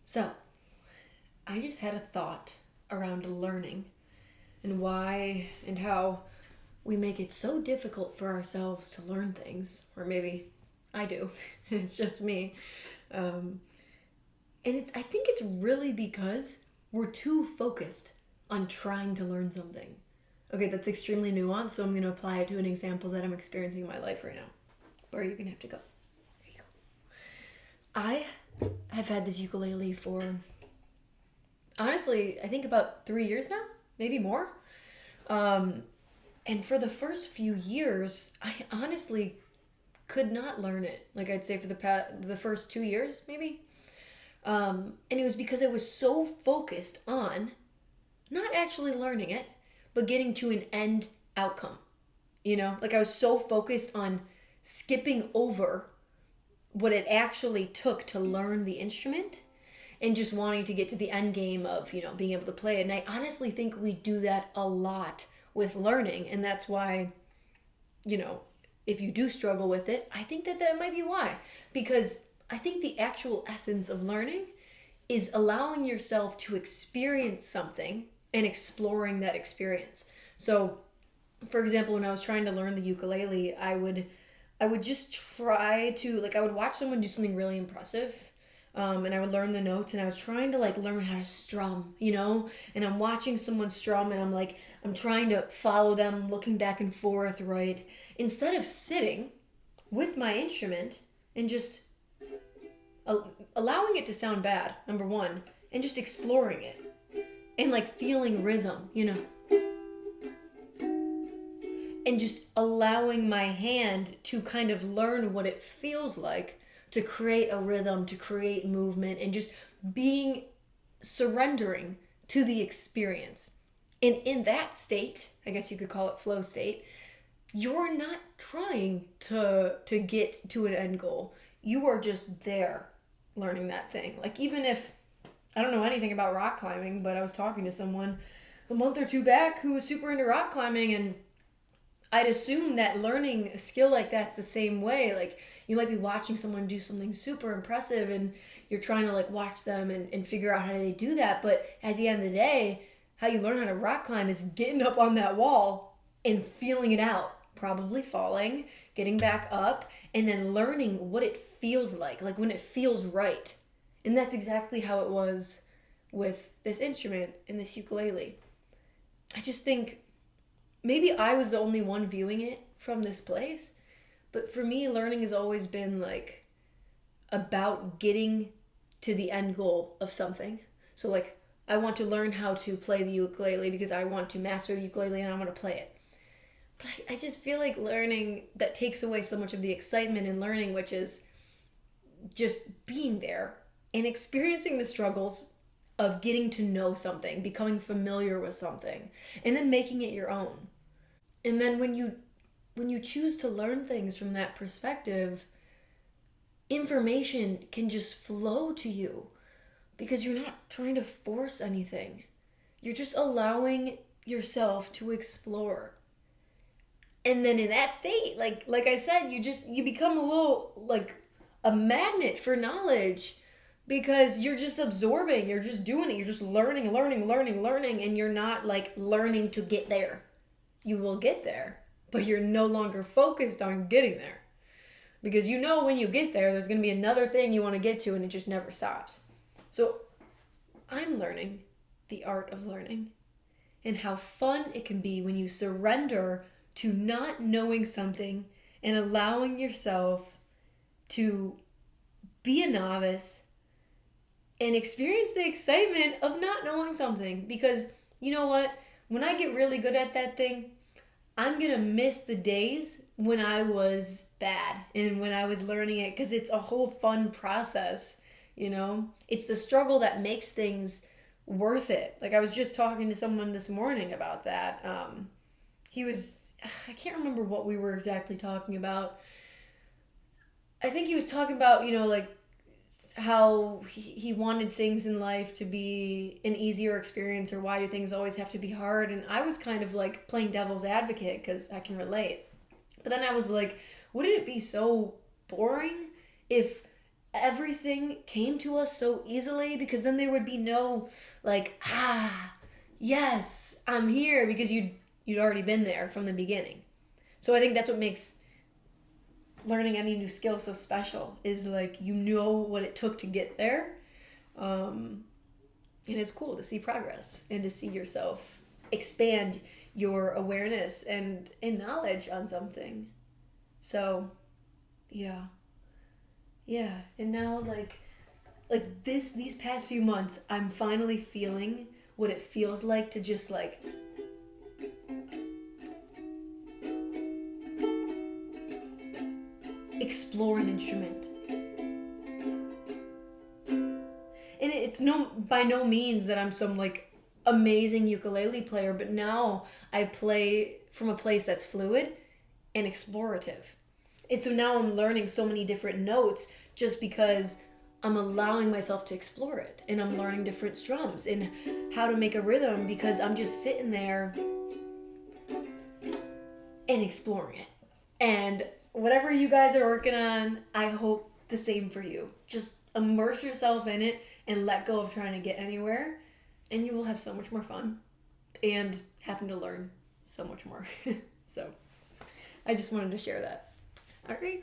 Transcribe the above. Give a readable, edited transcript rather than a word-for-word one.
So, I just had a thought around learning and why and how we make it so difficult for ourselves to learn things, or maybe I do. It's just me. Um, and I think it's really because we're too focused on trying to learn something. Okay, that's extremely nuanced, so I'm going to apply it to an example that I'm experiencing in my life right now. Where you're going to have to go. There you go. I have had this ukulele for, honestly, I think about 3 years now, maybe more. Um, and for the first few years, I honestly could not learn it. Like I'd say for the first 2 years, maybe. And it was because I was so focused on not actually learning it, but getting to an end outcome. Like I was so focused on skipping over what it actually took to learn the instrument and just wanting to get to the end game of, being able to play it. And I honestly think we do that a lot with learning. And that's why, you know, if you do struggle with it, I think that might be why. Because I think the actual essence of learning is allowing yourself to experience something and exploring that experience. So, for example, when I was trying to learn the ukulele, I would just try to, like, I would watch someone do something really impressive, and I would learn the notes, and I was trying to, like, learn how to strum. And I'm watching someone strum, and I'm trying to follow them, looking back and forth, right? Instead of sitting with my instrument and just allowing it to sound bad, number one, and just exploring it and, like, feeling rhythm. And just allowing my hand to kind of learn what it feels like to create a rhythm, to create movement, and just being surrendering to the experience. And in that state, I guess you could call it flow state, you're not trying to get to an end goal. You are just there learning that thing. Like, even if I don't know anything about rock climbing, but I was talking to someone a month or two back who was super into rock climbing, and I'd assume that learning a skill like that's the same way. Like, you might be watching someone do something super impressive and you're trying to, like, watch them and figure out how they do that. But at the end of the day, how you learn how to rock climb is getting up on that wall and feeling it out. Probably falling, getting back up, and then learning what it feels like when it feels right. And that's exactly how it was with this instrument and this ukulele. I just think maybe I was the only one viewing it from this place, but for me, learning has always been, like, about getting to the end goal of something. So, like, I want to learn how to play the ukulele because I want to master the ukulele and I want to play it. But I just feel like learning, that takes away so much of the excitement in learning, which is just being there and experiencing the struggles of getting to know something, becoming familiar with something, and then making it your own. And then when you choose to learn things from that perspective, information can just flow to you because you're not trying to force anything. You're just allowing yourself to explore. And then in that state, like I said, you become a little, like, a magnet for knowledge because you're just absorbing, you're just doing it, you're just learning, and you're not, like, learning to get there. You will get there, but you're no longer focused on getting there. Because when you get there, there's going to be another thing you want to get to, and it just never stops. So I'm learning the art of learning and how fun it can be when you surrender to not knowing something and allowing yourself to be a novice and experience the excitement of not knowing something. Because you know what? When I get really good at that thing, I'm going to miss the days when I was bad and when I was learning it, because it's a whole fun process. It's the struggle that makes things worth it. Like, I was just talking to someone this morning about that. I can't remember what we were exactly talking about. I think he was talking about, like, how he wanted things in life to be an easier experience, or why do things always have to be hard. And I was kind of, like, playing devil's advocate because I can relate. But then I was like, wouldn't it be so boring if everything came to us so easily, because then there would be no like, yes, I'm here, because you'd already been there from the beginning. So I think that's what makes learning any new skill so special, is like you know what it took to get there. And it's cool to see progress and to see yourself expand your awareness and knowledge on something. So yeah. Yeah. And now these past few months, I'm finally feeling what it feels like to just like explore an instrument. And it's by no means that I'm some like amazing ukulele player, but now I play from a place that's fluid and explorative. And so now I'm learning so many different notes just because I'm allowing myself to explore it, and I'm learning different strums and how to make a rhythm because I'm just sitting there and exploring it. And whatever you guys are working on, I hope the same for you. Just immerse yourself in it and let go of trying to get anywhere, and you will have so much more fun and happen to learn so much more. So I just wanted to share that. All right.